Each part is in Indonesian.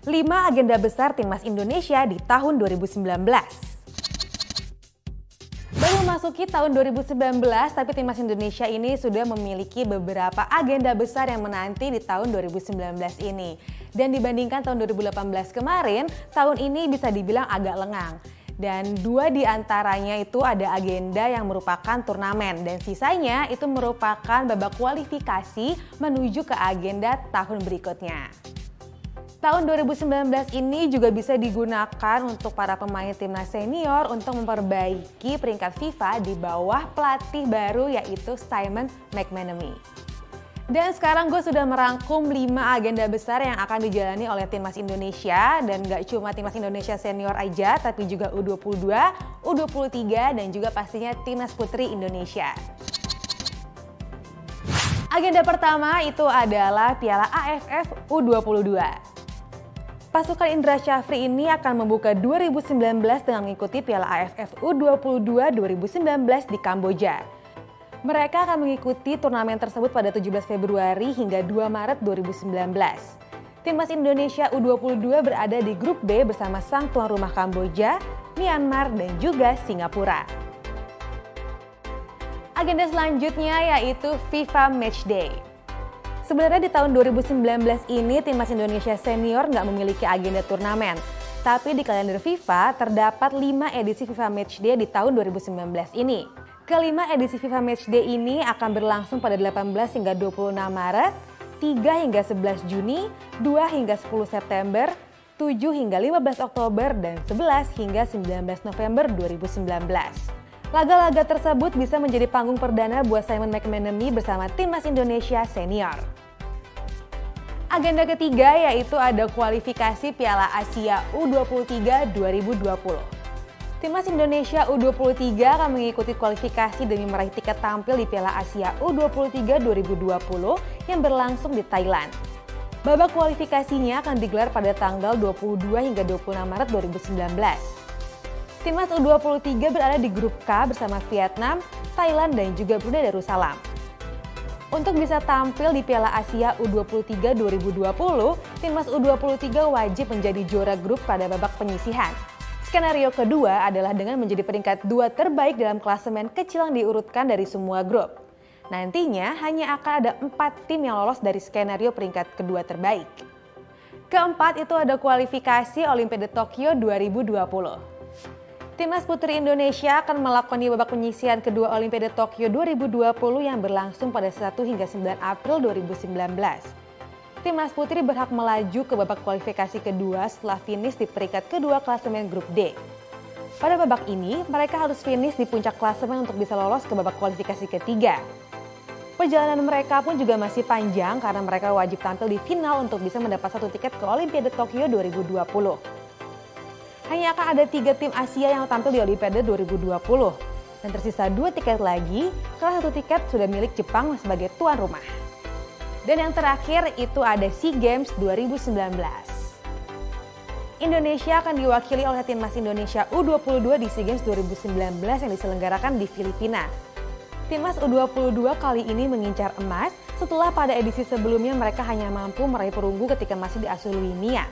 5 agenda besar Timnas Indonesia di tahun 2019. Baru memasuki tahun 2019, tapi Timnas Indonesia ini sudah memiliki beberapa agenda besar yang menanti di tahun 2019 ini. Dan dibandingkan tahun 2018 kemarin, tahun ini bisa dibilang agak lengang. Dan 2 di antaranya itu ada agenda yang merupakan turnamen dan sisanya itu merupakan babak kualifikasi menuju ke agenda tahun berikutnya. Tahun 2019 ini juga bisa digunakan untuk para pemain timnas senior untuk memperbaiki peringkat FIFA di bawah pelatih baru yaitu Simon McManamy. Dan sekarang gue sudah merangkum 5 agenda besar yang akan dijalani oleh Timnas Indonesia. Dan gak cuma Timnas Indonesia senior aja, tapi juga U22, U23, dan juga pastinya Timnas Putri Indonesia. Agenda pertama itu adalah Piala AFF U22. Pasukan Indra Syafri ini akan membuka 2019 dengan mengikuti Piala AFF U22 2019 di Kamboja. Mereka akan mengikuti turnamen tersebut pada 17 Februari hingga 2 Maret 2019. Timnas Indonesia U22 berada di grup B bersama sang tuan rumah Kamboja, Myanmar, dan juga Singapura. Agenda selanjutnya yaitu FIFA Matchday. Sebenarnya di tahun 2019 ini Timnas Indonesia senior nggak memiliki agenda turnamen. Tapi di kalender FIFA terdapat 5 edisi FIFA Matchday di tahun 2019 ini. Kelima edisi FIFA Matchday ini akan berlangsung pada 18 hingga 26 Maret, 3 hingga 11 Juni, 2 hingga 10 September, 7 hingga 15 Oktober, dan 11 hingga 19 November 2019. Laga-laga tersebut bisa menjadi panggung perdana buat Simon McManamy bersama Timnas Indonesia senior. Agenda ketiga yaitu ada kualifikasi Piala Asia U23 2020. Timnas Indonesia U23 akan mengikuti kualifikasi demi meraih tiket tampil di Piala Asia U23 2020 yang berlangsung di Thailand. Babak kualifikasinya akan digelar pada tanggal 22 hingga 26 Maret 2019. Timnas U23 berada di grup K bersama Vietnam, Thailand, dan juga Brunei Darussalam. Untuk bisa tampil di Piala Asia U23 2020, Timnas U23 wajib menjadi juara grup pada babak penyisihan. Skenario kedua adalah dengan menjadi peringkat 2 terbaik dalam klasemen kecil yang diurutkan dari semua grup. Nantinya hanya akan ada 4 tim yang lolos dari skenario peringkat kedua terbaik. Keempat itu ada kualifikasi Olimpiade Tokyo 2020. Timnas Putri Indonesia akan melakoni babak penyisihan kedua Olimpiade Tokyo 2020 yang berlangsung pada 1 hingga 9 April 2019. Timnas Putri berhak melaju ke babak kualifikasi kedua setelah finish di peringkat kedua klasemen grup D. Pada babak ini, mereka harus finish di puncak klasemen untuk bisa lolos ke babak kualifikasi ketiga. Perjalanan mereka pun juga masih panjang karena mereka wajib tampil di final untuk bisa mendapat 1 tiket ke Olimpiade Tokyo 2020. Hanya akan ada 3 tim Asia yang tampil di Olimpiade 2020. Dan tersisa 2 tiket lagi, karena 1 tiket sudah milik Jepang sebagai tuan rumah. Dan yang terakhir itu ada SEA Games 2019. Indonesia akan diwakili oleh Timnas Indonesia U22 di SEA Games 2019 yang diselenggarakan di Filipina. Timnas U22 kali ini mengincar emas setelah pada edisi sebelumnya mereka hanya mampu meraih perunggu ketika masih diasuh Louis Mia.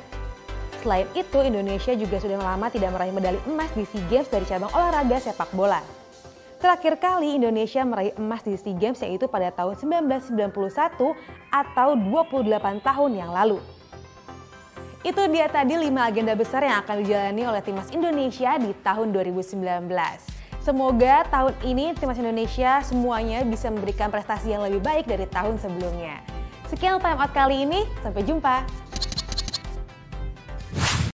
Selain itu, Indonesia juga sudah lama tidak meraih medali emas di SEA Games dari cabang olahraga sepak bola. Terakhir kali Indonesia meraih emas di SEA Games yaitu pada tahun 1991 atau 28 tahun yang lalu. Itu dia tadi 5 agenda besar yang akan dijalani oleh Timnas Indonesia di tahun 2019. Semoga tahun ini Timnas Indonesia semuanya bisa memberikan prestasi yang lebih baik dari tahun sebelumnya. Sekian Time Out kali ini, sampai jumpa.